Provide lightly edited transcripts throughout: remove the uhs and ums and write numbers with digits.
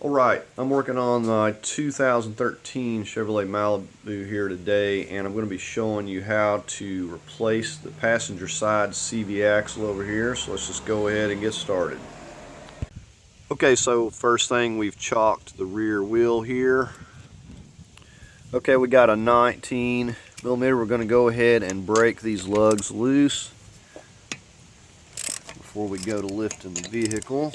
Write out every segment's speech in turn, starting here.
Alright, I'm working on the 2013 Chevrolet Malibu here today, and I'm going to be showing you how to replace the passenger side CV axle over here. So let's just go ahead and get started. Okay, so first thing, we've chalked the rear wheel here. Okay, we got a 19 millimeter. We're going to go ahead and break these lugs loose before we go to lifting the vehicle.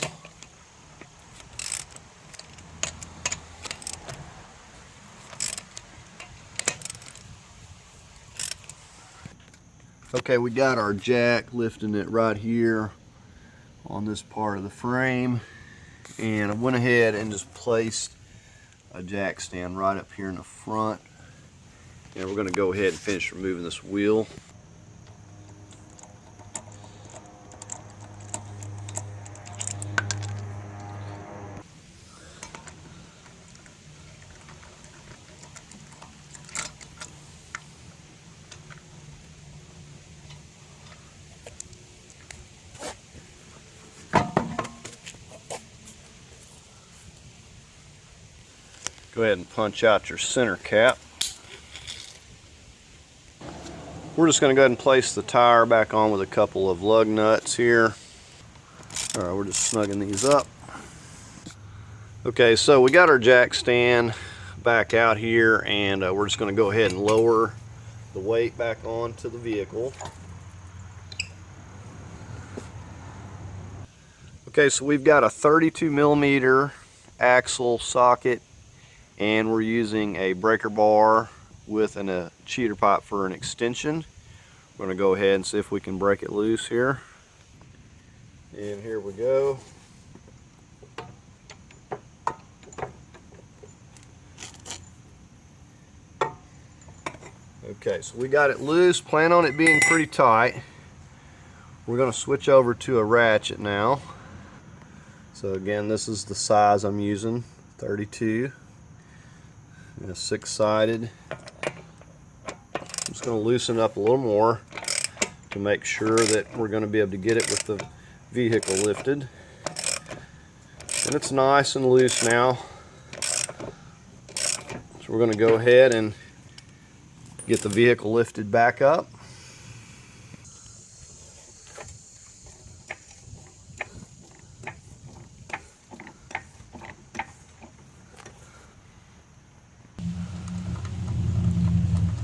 Okay, we got our jack, lifting it right here on this part of the frame, and I went ahead and just placed a jack stand right up here in the front, and we're going to go ahead and finish removing this wheel. Go ahead and punch out your center cap. We're just going to go ahead and place the tire back on with a couple of lug nuts here. Alright, we're just snugging these up. Okay, so we got our jack stand back out here, and we're just going to go ahead and lower the weight back onto the vehicle. Okay, so we've got a 32 millimeter axle socket, and we're using a breaker bar with a cheater pipe for an extension. We're going to go ahead and see if we can break it loose here. And here we go. Okay, so we got it loose. Plan on it being pretty tight. We're going to switch over to a ratchet now. So again, this is the size I'm using, 32. And a 6-sided. I'm just going to loosen up a little more to make sure that we're going to be able to get it with the vehicle lifted. And it's nice and loose now. So we're going to go ahead and get the vehicle lifted back up.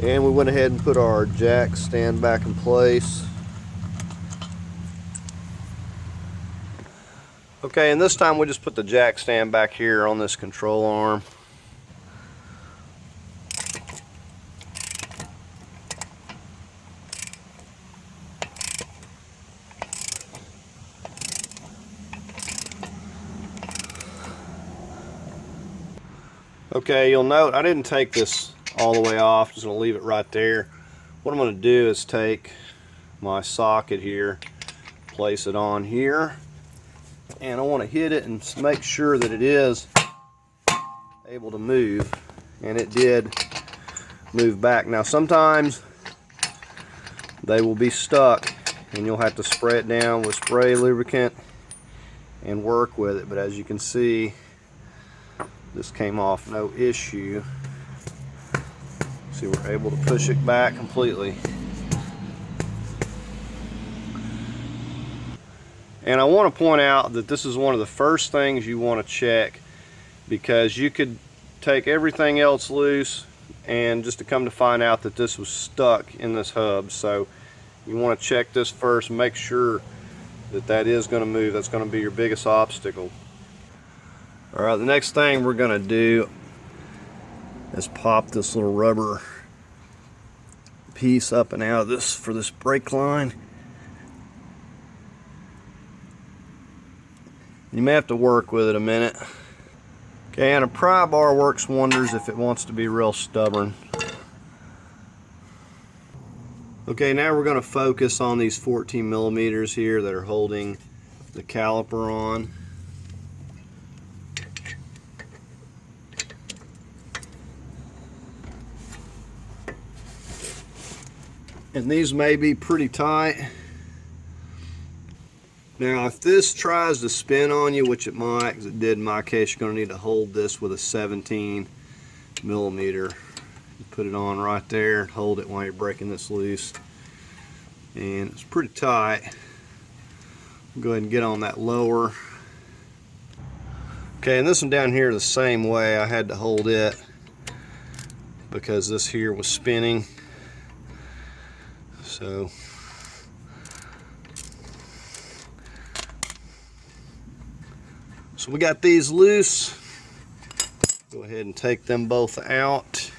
And we went ahead and put our jack stand back in place. Okay, and this time we just put the jack stand back here on this control arm. Okay, you'll note I didn't take this all the way off. Just going to leave it right there. What I'm going to do is take my socket here, place it on here, and I want to hit it and make sure that it is able to move, and it did move back. Now sometimes they will be stuck and you'll have to spray it down with spray lubricant and work with it, but as you can see, this came off no issue. See, we're able to push it back completely. And I want to point out that this is one of the first things you want to check, because you could take everything else loose and just to come to find out that this was stuck in this hub. So you want to check this first and make sure that that is going to move. That's going to be your biggest obstacle. Alright, the next thing we're going to do is pop this little rubber piece up and out of this for this brake line. You may have to work with it a minute. Okay, and a pry bar works wonders if it wants to be real stubborn. Okay, now we're going to focus on these 14 millimeters here that are holding the caliper on. And these may be pretty tight. Now if this tries to spin on you, which it might, because it did in my case, you're going to need to hold this with a 17 millimeter. Put it on right there, hold it while you're breaking this loose. And it's pretty tight. Go ahead and get on that lower. Okay, and this one down here the same way. I had to hold it because this here was spinning. So we got these loose. Go ahead and take them both out.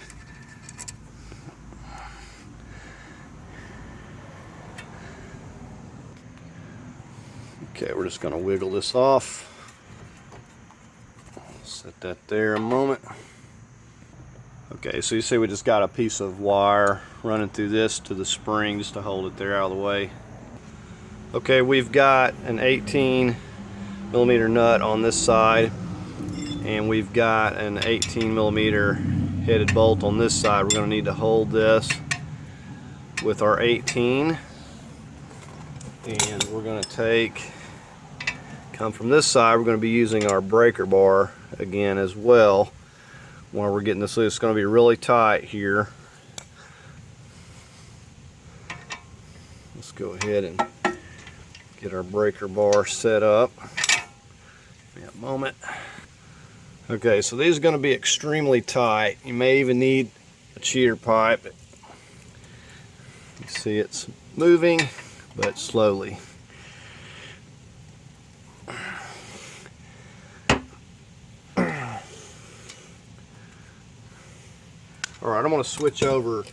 Okay, we're just going to wiggle this off. Set that there a moment. Okay, so you see we just got a piece of wire running through this to the spring just to hold it there out of the way. Okay, we've got an 18 millimeter nut on this side, and we've got an 18 millimeter headed bolt on this side. We're going to need to hold this with our 18, and we're going to come from this side. We're going to be using our breaker bar again as well while we're getting this loose. It's going to be really tight here. Let's go ahead and get our breaker bar set up. Give me a moment. Okay, so these are going to be extremely tight. You may even need a cheater pipe. You see it's moving, but slowly. Alright, I'm going to switch over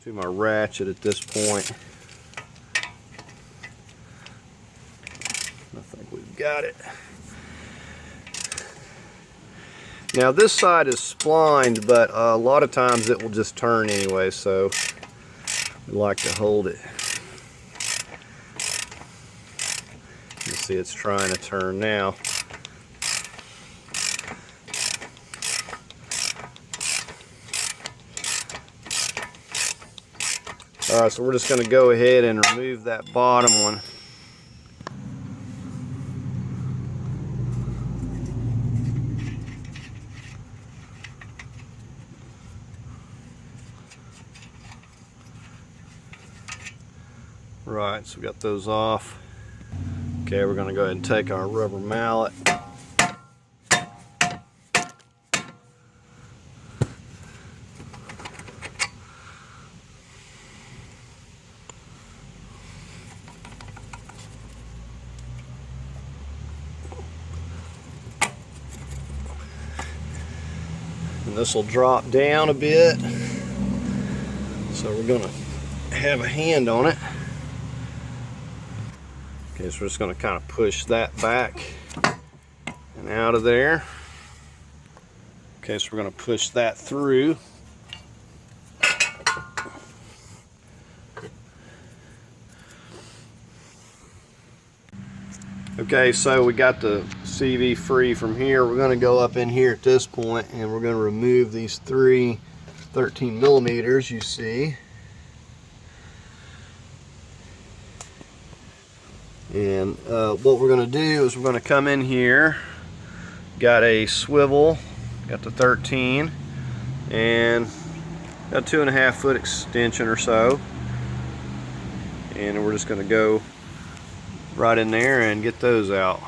to my ratchet at this point. I think we've got it. Now this side is splined, but a lot of times it will just turn anyway, so we like to hold it. You see it's trying to turn now. Alright, so we're just going to go ahead and remove that bottom one. Right, so we got those off. Okay, we're going to go ahead and take our rubber mallet. And this will drop down a bit. So we're going to have a hand on it. Okay, so we're just going to kind of push that back and out of there. Okay, so we're going to push that through. Okay, so we got the CV free from here. We're going to go up in here at this point and we're going to remove these three 13 millimeters you see. And what we're going to do is we're going to come in here, got a swivel, got the 13, and got 2.5 foot extension or so. And we're just going to go right in there and get those out.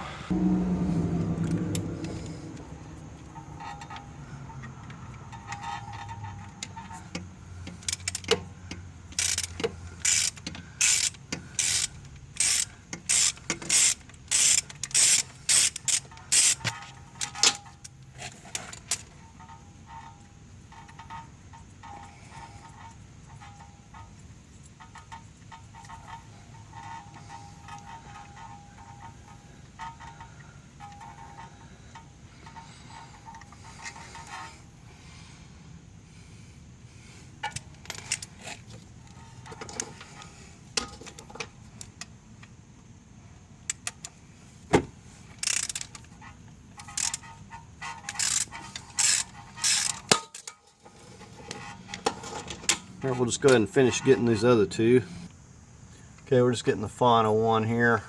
Alright, we'll just go ahead and finish getting these other two. Okay, we're just getting the final one here.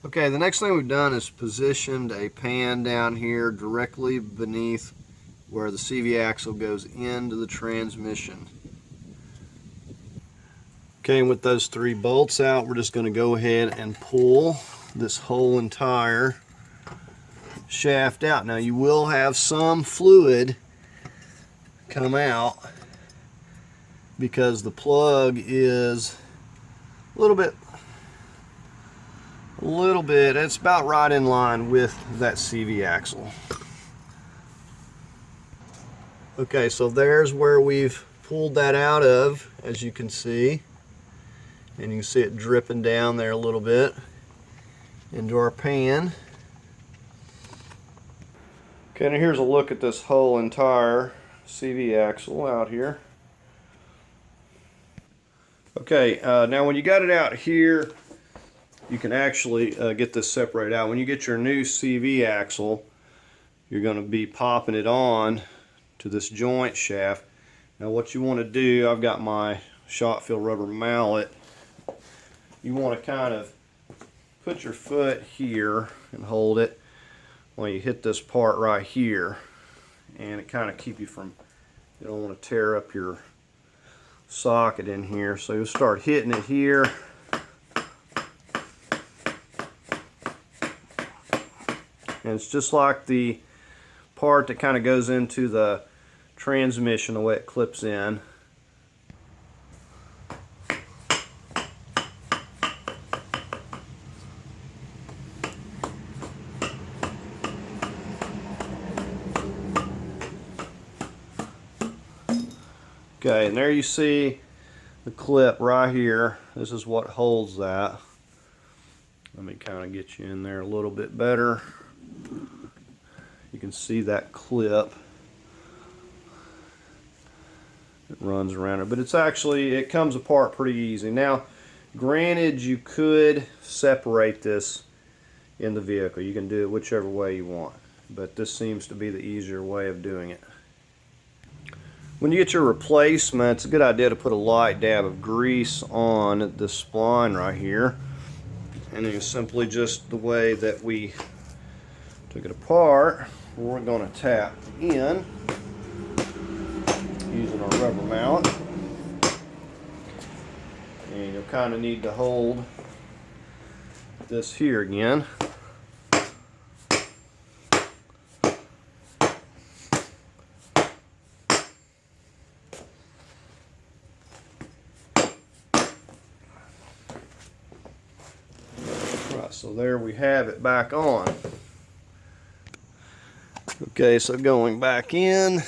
Okay, the next thing we've done is positioned a pan down here directly beneath where the CV axle goes into the transmission. Okay, and with those 3 bolts out, we're just going to go ahead and pull this whole entire shaft out. Now you will have some fluid come out because the plug is a little bit, it's about right in line with that CV axle. Okay, so there's where we've pulled that out of, as you can see. And you can see it dripping down there a little bit into our pan. Okay, now here's a look at this whole entire CV axle out here. Okay, now when you got it out here, you can actually get this separated out. When you get your new CV axle, you're going to be popping it on to this joint shaft. Now what you want to do, I've got my shot fill rubber mallet. You want to kind of put your foot here and hold it while you hit this part right here, and it kind of keep you from, you don't want to tear up your socket in here. So you'll start hitting it here. And it's just like the part that kind of goes into the transmission, the way it clips in. Okay, and there you see the clip right here. This is what holds that. Let me kind of get you in there a little bit better. You can see that clip. It runs around it, but it's actually, it comes apart pretty easy. Now, granted, you could separate this in the vehicle. You can do it whichever way you want, but this seems to be the easier way of doing it. When you get your replacement, it's a good idea to put a light dab of grease on the spline right here. And then simply just the way that we took it apart, we're going to tap in using our rubber mallet. And you'll kind of need to hold this here again. So there we have it back on. Okay, so going back in.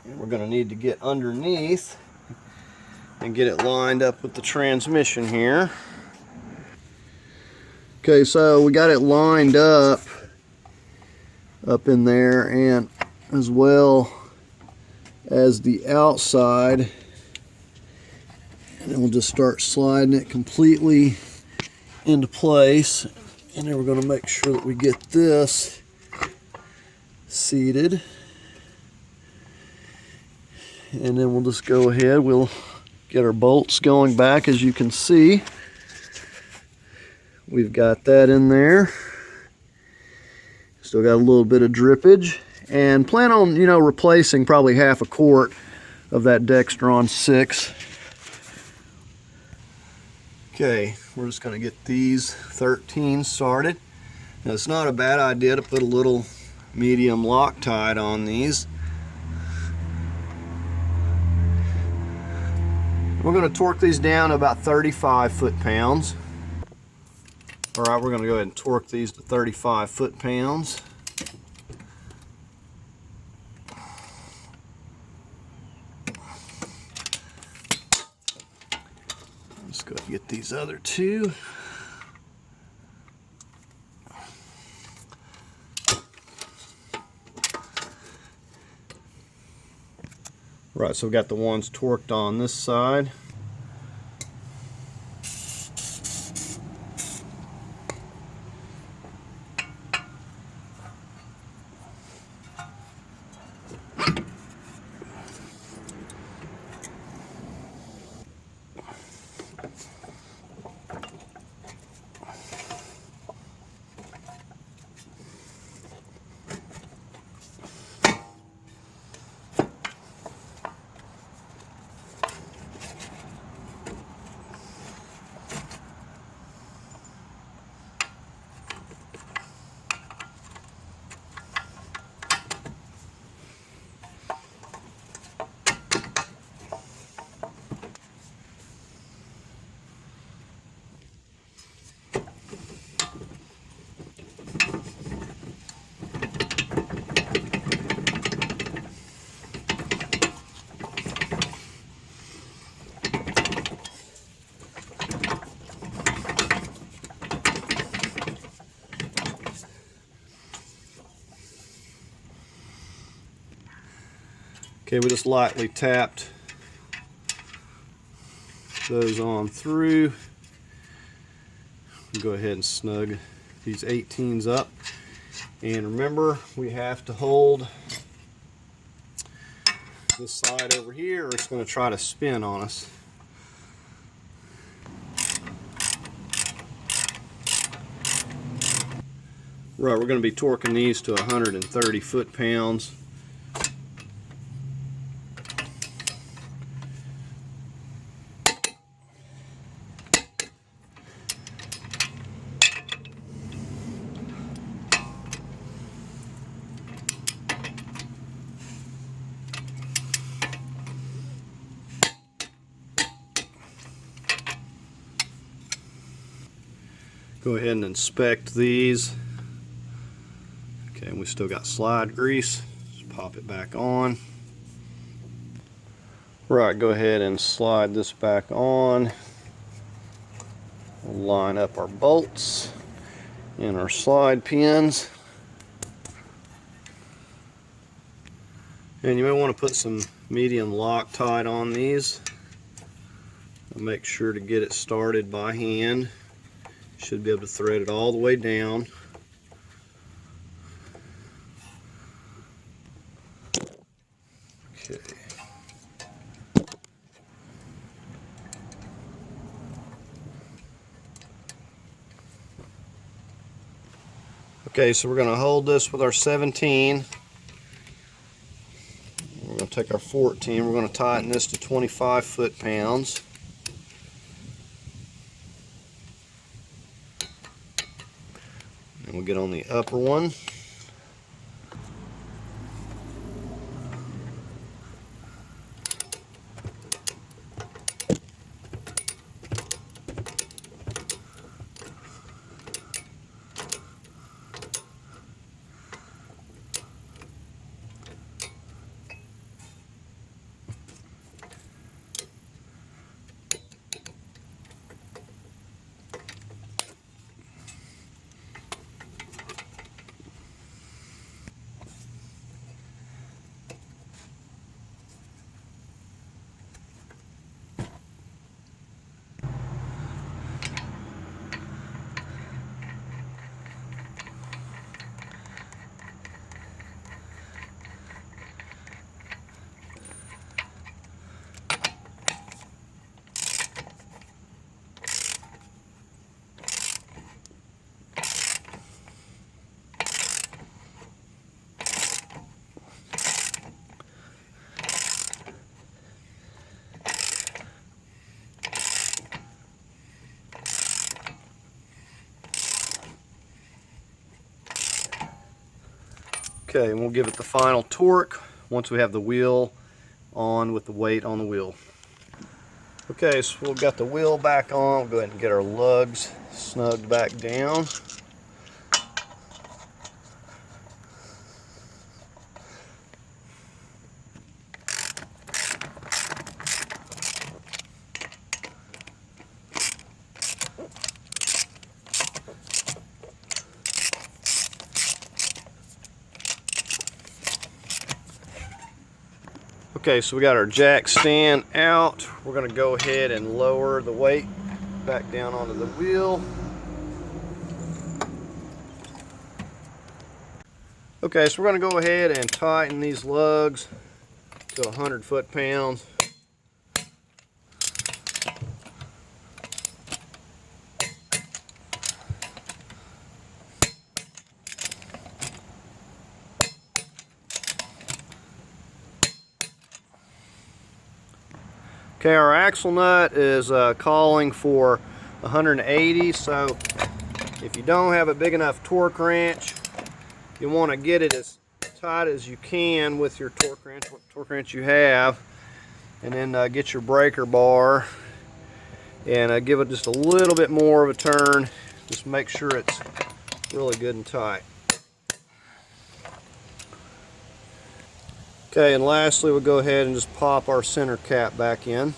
And we're going to need to get underneath and get it lined up with the transmission here. Okay, so we got it lined up in there, and as well as the outside, and then we'll just start sliding it completely into place. And then we're going to make sure that we get this seated, and then we'll just go ahead, we'll get our bolts going back. As you can see, we've got that in there. Still got a little bit of drippage, and plan on, replacing probably half a quart of that Dexron 6. Okay, we're just going to get these 13 started. Now, it's not a bad idea to put a little medium Loctite on these. We're going to torque these down to about 35 foot-pounds. All right, we're going to go ahead and torque these to 35 foot-pounds. Let's go ahead and get these other two. Right, so we've got the ones torqued on this side. Okay, we just lightly tapped those on through. Go ahead and snug these 18s up. And remember, we have to hold this side over here or it's going to try to spin on us. Right, we're going to be torquing these to 130 foot-pounds. Go ahead and inspect these. Okay, and we still got slide grease. Just pop it back on. Right, go ahead and slide this back on. We'll line up our bolts and our slide pins. And you may want to put some medium Loctite on these. Make sure to get it started by hand. Should be able to thread it all the way down. Okay. Okay, so we're going to hold this with our 17. We're going to take our 14. We're going to tighten this to 25 foot-pounds. And we'll get on the upper one. Okay, and we'll give it the final torque once we have the wheel on with the weight on the wheel. Okay, so we've got the wheel back on. We'll go ahead and get our lugs snugged back down. Okay, so we got our jack stand out. We're going to go ahead and lower the weight back down onto the wheel. Okay, so we're going to go ahead and tighten these lugs to 100 foot-pounds. Okay, our axle nut is calling for 180, so if you don't have a big enough torque wrench, you want to get it as tight as you can with your torque wrench, what torque wrench you have, and then get your breaker bar and give it just a little bit more of a turn. Just make sure it's really good and tight. Okay, and lastly we'll go ahead and just pop our center cap back in.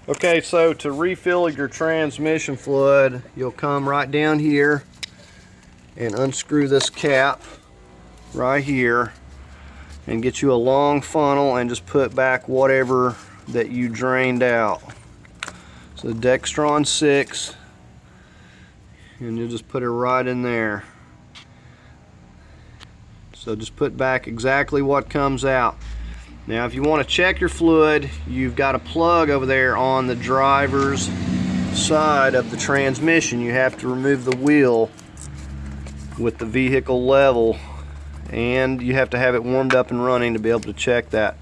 Okay, so to refill your transmission fluid, you'll come right down here and unscrew this cap right here, and get you a long funnel and just put back whatever that you drained out. So dexron 6, and you'll just put it right in there. So just put back exactly what comes out. Now if you want to check your fluid, you've got a plug over there on the driver's side of the transmission. You have to remove the wheel with the vehicle level, and you have to have it warmed up and running to be able to check that.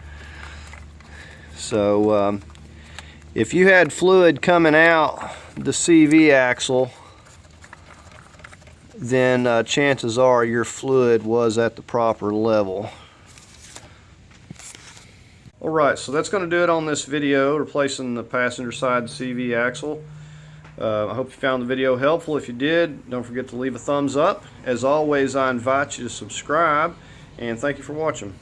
So if you had fluid coming out the CV axle, then chances are your fluid was at the proper level. Alright, so that's going to do it on this video, replacing the passenger side CV axle. I hope you found the video helpful. If you did, don't forget to leave a thumbs up. As always, I invite you to subscribe, and thank you for watching.